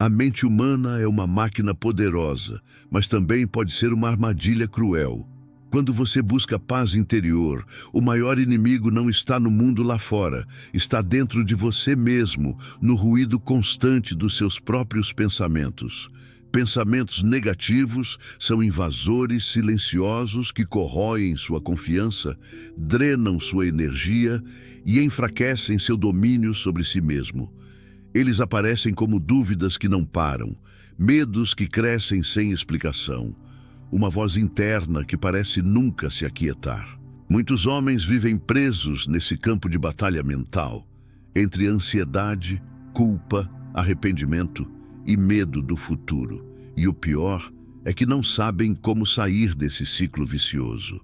A mente humana é uma máquina poderosa, mas também pode ser uma armadilha cruel. Quando você busca paz interior, o maior inimigo não está no mundo lá fora, está dentro de você mesmo, no ruído constante dos seus próprios pensamentos. Pensamentos negativos são invasores silenciosos que corroem sua confiança, drenam sua energia e enfraquecem seu domínio sobre si mesmo. Eles aparecem como dúvidas que não param, medos que crescem sem explicação, uma voz interna que parece nunca se aquietar. Muitos homens vivem presos nesse campo de batalha mental, entre ansiedade, culpa, arrependimento e medo do futuro. E o pior é que não sabem como sair desse ciclo vicioso.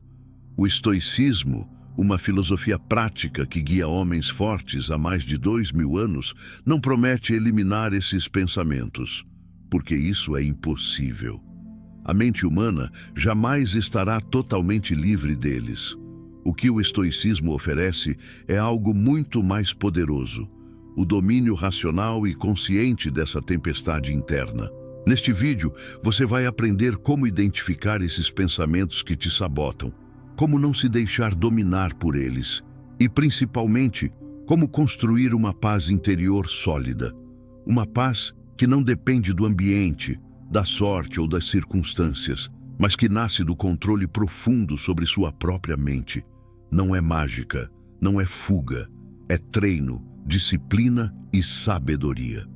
O estoicismo, uma filosofia prática que guia homens fortes há mais de 2000 anos, não promete eliminar esses pensamentos, porque isso é impossível. A mente humana jamais estará totalmente livre deles. O que o estoicismo oferece é algo muito mais poderoso: o domínio racional e consciente dessa tempestade interna. Neste vídeo, você vai aprender como identificar esses pensamentos que te sabotam, como não se deixar dominar por eles e, principalmente, como construir uma paz interior sólida. Uma paz que não depende do ambiente, da sorte ou das circunstâncias, mas que nasce do controle profundo sobre sua própria mente. Não é mágica, não é fuga, é treino, disciplina e sabedoria.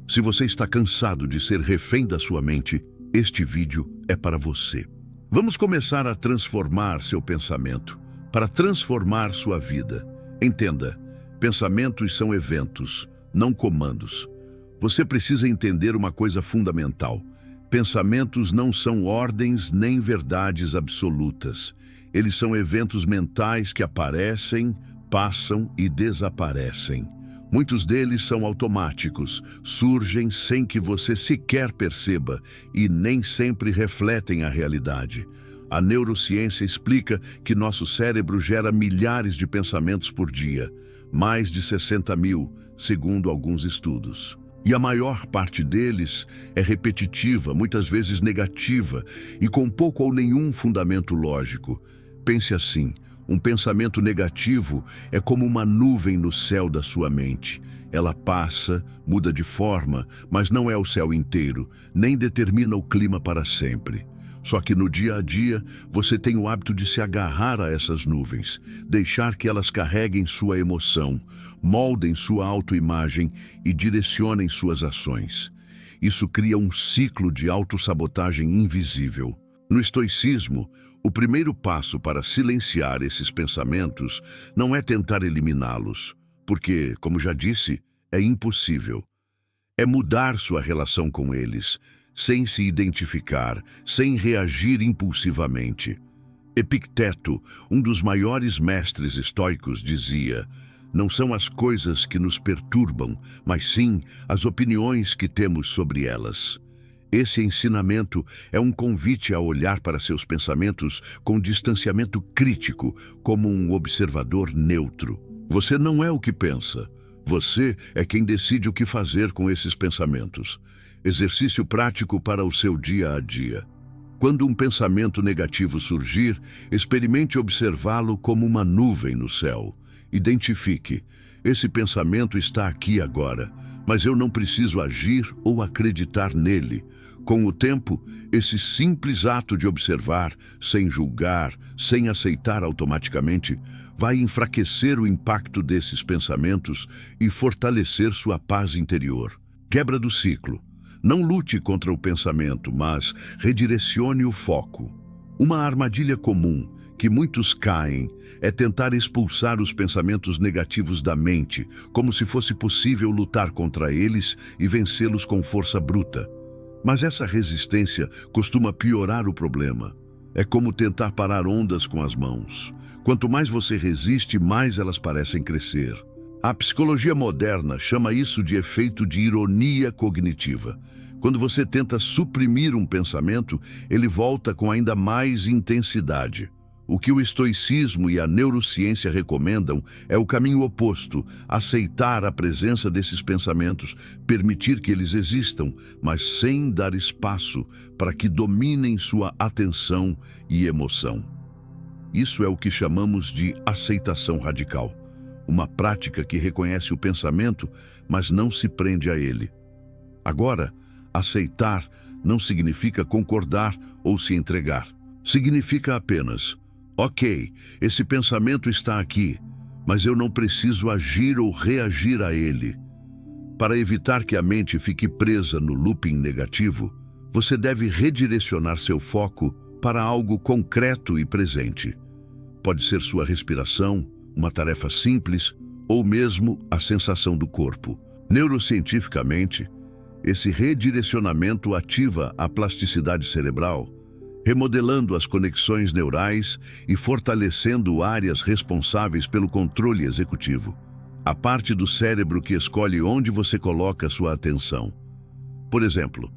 Se você está cansado de ser refém da sua mente, este vídeo é para você. Vamos começar a transformar seu pensamento, para transformar sua vida. Entenda, pensamentos são eventos, não comandos. Você precisa entender uma coisa fundamental: pensamentos não são ordens nem verdades absolutas. Eles são eventos mentais que aparecem, passam e desaparecem. Muitos deles são automáticos, surgem sem que você sequer perceba e nem sempre refletem a realidade. A neurociência explica que nosso cérebro gera milhares de pensamentos por dia, mais de 60 mil, segundo alguns estudos. E a maior parte deles é repetitiva, muitas vezes negativa e com pouco ou nenhum fundamento lógico. Pense assim: um pensamento negativo é como uma nuvem no céu da sua mente. Ela passa, muda de forma, mas não é o céu inteiro, nem determina o clima para sempre. Só que no dia a dia, você tem o hábito de se agarrar a essas nuvens, deixar que elas carreguem sua emoção, moldem sua autoimagem e direcionem suas ações. Isso cria um ciclo de autossabotagem invisível. No estoicismo, o primeiro passo para silenciar esses pensamentos não é tentar eliminá-los, porque, como já disse, é impossível. É mudar sua relação com eles, sem se identificar, sem reagir impulsivamente. Epicteto, um dos maiores mestres estoicos, dizia: não são as coisas que nos perturbam, mas sim as opiniões que temos sobre elas. Esse ensinamento é um convite a olhar para seus pensamentos com distanciamento crítico, como um observador neutro. Você não é o que pensa. Você é quem decide o que fazer com esses pensamentos. Exercício prático para o seu dia a dia. Quando um pensamento negativo surgir, experimente observá-lo como uma nuvem no céu. Identifique: esse pensamento está aqui agora, mas eu não preciso agir ou acreditar nele. Com o tempo, esse simples ato de observar, sem julgar, sem aceitar automaticamente, vai enfraquecer o impacto desses pensamentos e fortalecer sua paz interior. Quebra do ciclo. Não lute contra o pensamento, mas redirecione o foco. Uma armadilha comum que muitos caem é tentar expulsar os pensamentos negativos da mente, como se fosse possível lutar contra eles e vencê-los com força bruta. Mas essa resistência costuma piorar o problema. É como tentar parar ondas com as mãos. Quanto mais você resiste, mais elas parecem crescer. A psicologia moderna chama isso de efeito de ironia cognitiva. Quando você tenta suprimir um pensamento, ele volta com ainda mais intensidade. O que o estoicismo e a neurociência recomendam é o caminho oposto: aceitar a presença desses pensamentos, permitir que eles existam, mas sem dar espaço para que dominem sua atenção e emoção. Isso é o que chamamos de aceitação radical, uma prática que reconhece o pensamento, mas não se prende a ele. Agora, aceitar não significa concordar ou se entregar. Significa apenas: ok, esse pensamento está aqui, mas eu não preciso agir ou reagir a ele. Para evitar que a mente fique presa no looping negativo, você deve redirecionar seu foco para algo concreto e presente. Pode ser sua respiração, uma tarefa simples, ou mesmo a sensação do corpo. Neurocientificamente, esse redirecionamento ativa a plasticidade cerebral, remodelando as conexões neurais e fortalecendo áreas responsáveis pelo controle executivo, a parte do cérebro que escolhe onde você coloca sua atenção. Por exemplo,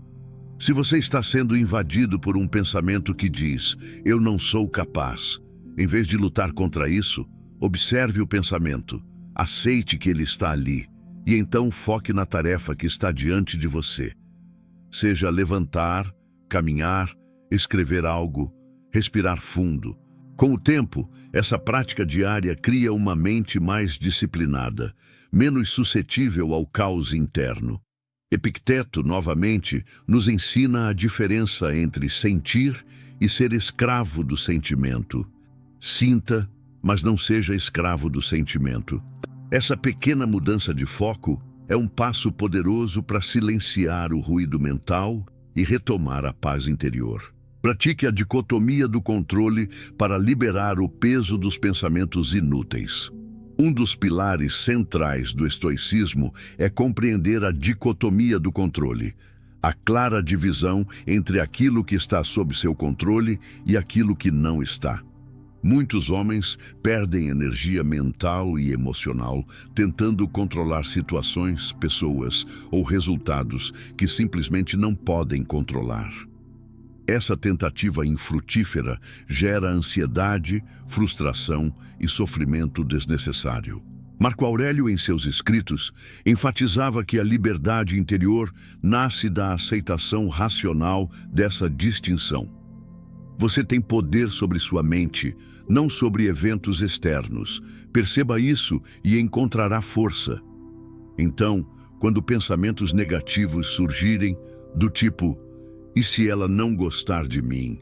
se você está sendo invadido por um pensamento que diz "eu não sou capaz", em vez de lutar contra isso, observe o pensamento, aceite que ele está ali e então foque na tarefa que está diante de você. Seja levantar, caminhar, escrever algo, respirar fundo. Com o tempo, essa prática diária cria uma mente mais disciplinada, menos suscetível ao caos interno. Epicteto, novamente, nos ensina a diferença entre sentir e ser escravo do sentimento. Sinta, mas não seja escravo do sentimento. Essa pequena mudança de foco é um passo poderoso para silenciar o ruído mental e retomar a paz interior. Pratique a dicotomia do controle para liberar o peso dos pensamentos inúteis. Um dos pilares centrais do estoicismo é compreender a dicotomia do controle, a clara divisão entre aquilo que está sob seu controle e aquilo que não está. Muitos homens perdem energia mental e emocional tentando controlar situações, pessoas ou resultados que simplesmente não podem controlar. Essa tentativa infrutífera gera ansiedade, frustração e sofrimento desnecessário. Marco Aurélio, em seus escritos, enfatizava que a liberdade interior nasce da aceitação racional dessa distinção. Você tem poder sobre sua mente, não sobre eventos externos. Perceba isso e encontrará força. Então, quando pensamentos negativos surgirem, do tipo "e se ela não gostar de mim?"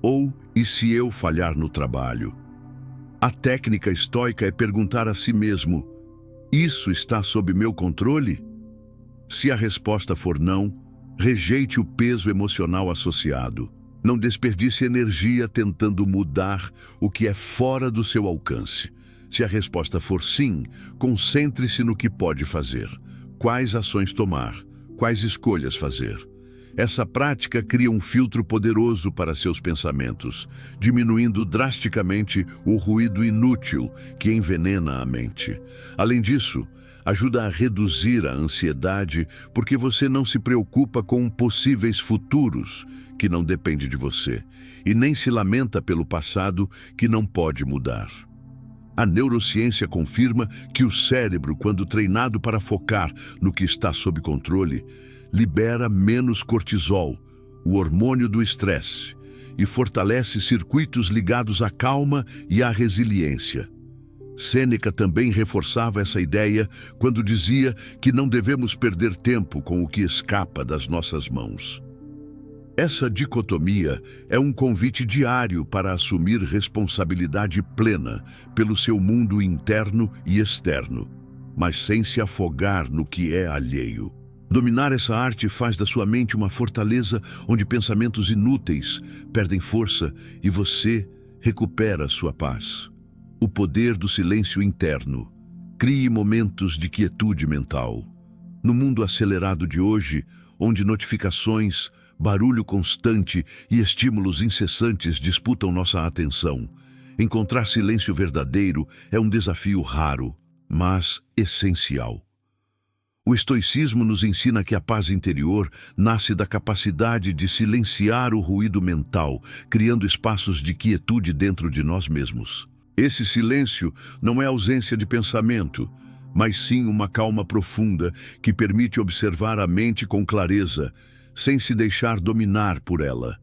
ou "e se eu falhar no trabalho?", a técnica estoica é perguntar a si mesmo: "Isso está sob meu controle?" Se a resposta for não, rejeite o peso emocional associado. Não desperdice energia tentando mudar o que é fora do seu alcance. Se a resposta for sim, concentre-se no que pode fazer. Quais ações tomar? Quais escolhas fazer? Essa prática cria um filtro poderoso para seus pensamentos, diminuindo drasticamente o ruído inútil que envenena a mente. Além disso, ajuda a reduzir a ansiedade porque você não se preocupa com possíveis futuros que não depende de você e nem se lamenta pelo passado que não pode mudar. A neurociência confirma que o cérebro, quando treinado para focar no que está sob controle, libera menos cortisol, o hormônio do estresse, e fortalece circuitos ligados à calma e à resiliência. Sêneca também reforçava essa ideia quando dizia que não devemos perder tempo com o que escapa das nossas mãos. Essa dicotomia é um convite diário para assumir responsabilidade plena pelo seu mundo interno e externo, mas sem se afogar no que é alheio. Dominar essa arte faz da sua mente uma fortaleza onde pensamentos inúteis perdem força e você recupera sua paz. O poder do silêncio interno. Crie momentos de quietude mental. No mundo acelerado de hoje, onde notificações, barulho constante e estímulos incessantes disputam nossa atenção, encontrar silêncio verdadeiro é um desafio raro, mas essencial. O estoicismo nos ensina que a paz interior nasce da capacidade de silenciar o ruído mental, criando espaços de quietude dentro de nós mesmos. Esse silêncio não é ausência de pensamento, mas sim uma calma profunda que permite observar a mente com clareza, sem se deixar dominar por ela.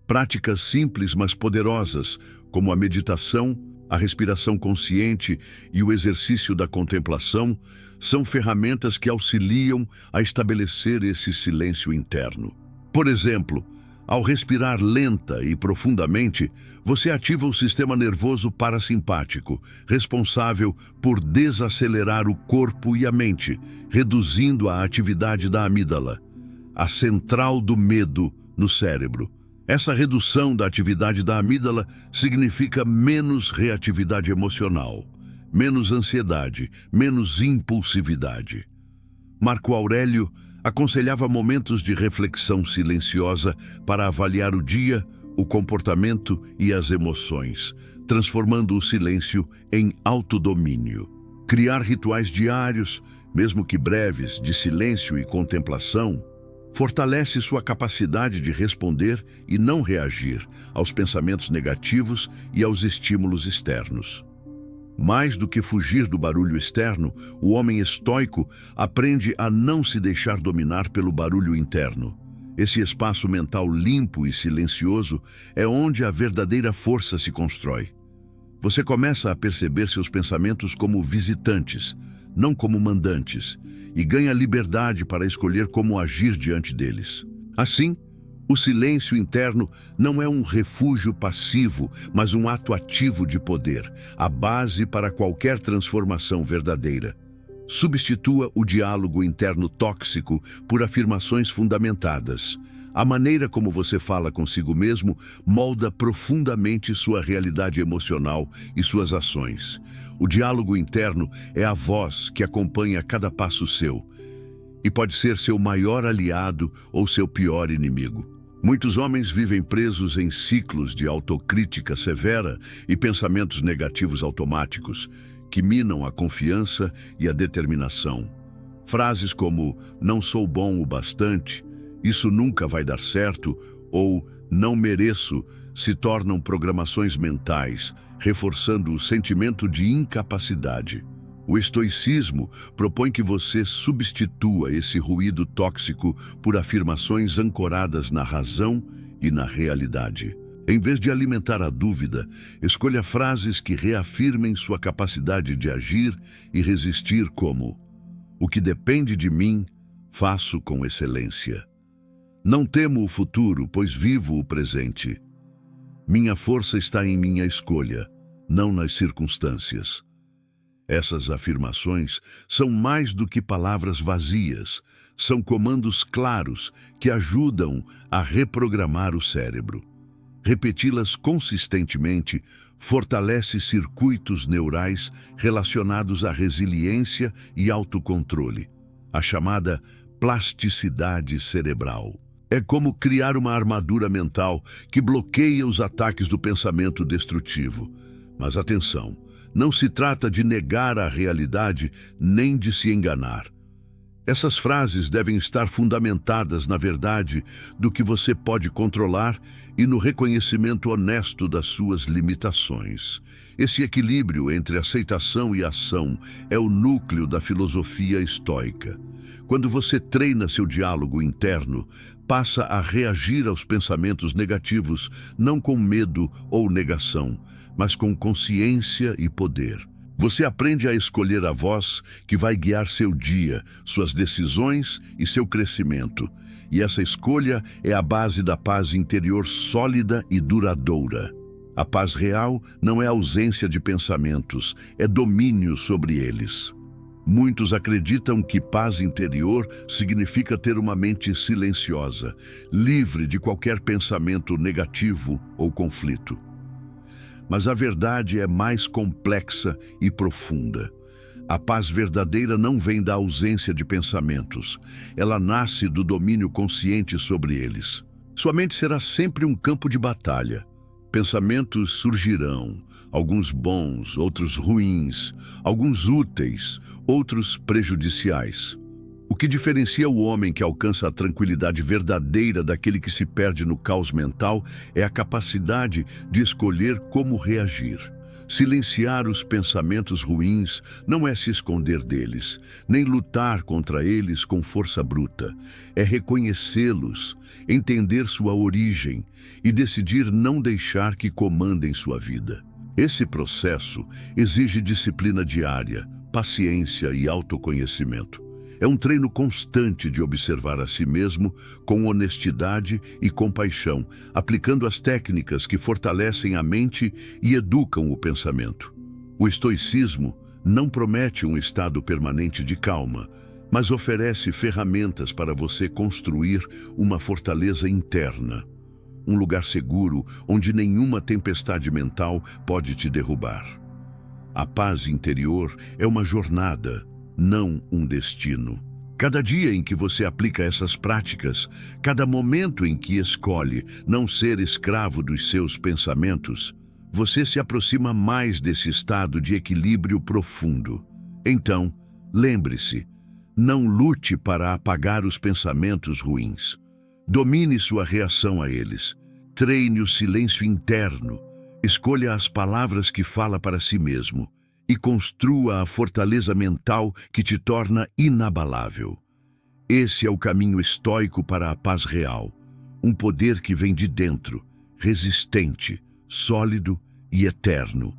Práticas simples, mas poderosas, como a meditação, a respiração consciente e o exercício da contemplação, são ferramentas que auxiliam a estabelecer esse silêncio interno. Por exemplo, ao respirar lenta e profundamente, você ativa o sistema nervoso parasimpático, responsável por desacelerar o corpo e a mente, reduzindo a atividade da amígdala, a central do medo no cérebro. Essa redução da atividade da amígdala significa menos reatividade emocional, menos ansiedade, menos impulsividade. Marco Aurélio aconselhava momentos de reflexão silenciosa para avaliar o dia, o comportamento e as emoções, transformando o silêncio em autodomínio. Criar rituais diários, mesmo que breves, de silêncio e contemplação, fortalece sua capacidade de responder e não reagir aos pensamentos negativos e aos estímulos externos. Mais do que fugir do barulho externo, o homem estoico aprende a não se deixar dominar pelo barulho interno. Esse espaço mental limpo e silencioso é onde a verdadeira força se constrói. Você começa a perceber seus pensamentos como visitantes, não como mandantes, e ganha liberdade para escolher como agir diante deles. Assim, o silêncio interno não é um refúgio passivo, mas um ato ativo de poder, a base para qualquer transformação verdadeira. Substitua o diálogo interno tóxico por afirmações fundamentadas. A maneira como você fala consigo mesmo molda profundamente sua realidade emocional e suas ações. O diálogo interno é a voz que acompanha cada passo seu e pode ser seu maior aliado ou seu pior inimigo. Muitos homens vivem presos em ciclos de autocrítica severa e pensamentos negativos automáticos que minam a confiança e a determinação. Frases como "não sou bom o bastante", "isso nunca vai dar certo" ou "não mereço" se tornam programações mentais, reforçando o sentimento de incapacidade. O estoicismo propõe que você substitua esse ruído tóxico por afirmações ancoradas na razão e na realidade. Em vez de alimentar a dúvida, escolha frases que reafirmem sua capacidade de agir e resistir, como: "O que depende de mim, faço com excelência. Não temo o futuro, pois vivo o presente. Minha força está em minha escolha, não nas circunstâncias." Essas afirmações são mais do que palavras vazias, são comandos claros que ajudam a reprogramar o cérebro. Repeti-las consistentemente fortalece circuitos neurais relacionados à resiliência e autocontrole, a chamada plasticidade cerebral. É como criar uma armadura mental que bloqueia os ataques do pensamento destrutivo. Mas atenção, não se trata de negar a realidade nem de se enganar. Essas frases devem estar fundamentadas na verdade do que você pode controlar e no reconhecimento honesto das suas limitações. Esse equilíbrio entre aceitação e ação é o núcleo da filosofia estoica. Quando você treina seu diálogo interno, passa a reagir aos pensamentos negativos não com medo ou negação, mas com consciência e poder. Você aprende a escolher a voz que vai guiar seu dia, suas decisões e seu crescimento. E essa escolha é a base da paz interior sólida e duradoura. A paz real não é ausência de pensamentos, é domínio sobre eles. Muitos acreditam que paz interior significa ter uma mente silenciosa, livre de qualquer pensamento negativo ou conflito. Mas a verdade é mais complexa e profunda. A paz verdadeira não vem da ausência de pensamentos. Ela nasce do domínio consciente sobre eles. Sua mente será sempre um campo de batalha. Pensamentos surgirão, alguns bons, outros ruins, alguns úteis, outros prejudiciais. O que diferencia o homem que alcança a tranquilidade verdadeira daquele que se perde no caos mental é a capacidade de escolher como reagir. Silenciar os pensamentos ruins não é se esconder deles, nem lutar contra eles com força bruta. É reconhecê-los, entender sua origem e decidir não deixar que comandem sua vida. Esse processo exige disciplina diária, paciência e autoconhecimento. É um treino constante de observar a si mesmo com honestidade e compaixão, aplicando as técnicas que fortalecem a mente e educam o pensamento. O estoicismo não promete um estado permanente de calma, mas oferece ferramentas para você construir uma fortaleza interna, um lugar seguro onde nenhuma tempestade mental pode te derrubar. A paz interior é uma jornada, não um destino. Cada dia em que você aplica essas práticas, cada momento em que escolhe não ser escravo dos seus pensamentos, você se aproxima mais desse estado de equilíbrio profundo. Então, lembre-se, não lute para apagar os pensamentos ruins. Domine sua reação a eles. Treine o silêncio interno. Escolha as palavras que fala para si mesmo e construa a fortaleza mental que te torna inabalável. Esse é o caminho estoico para a paz real, um poder que vem de dentro, resistente, sólido e eterno,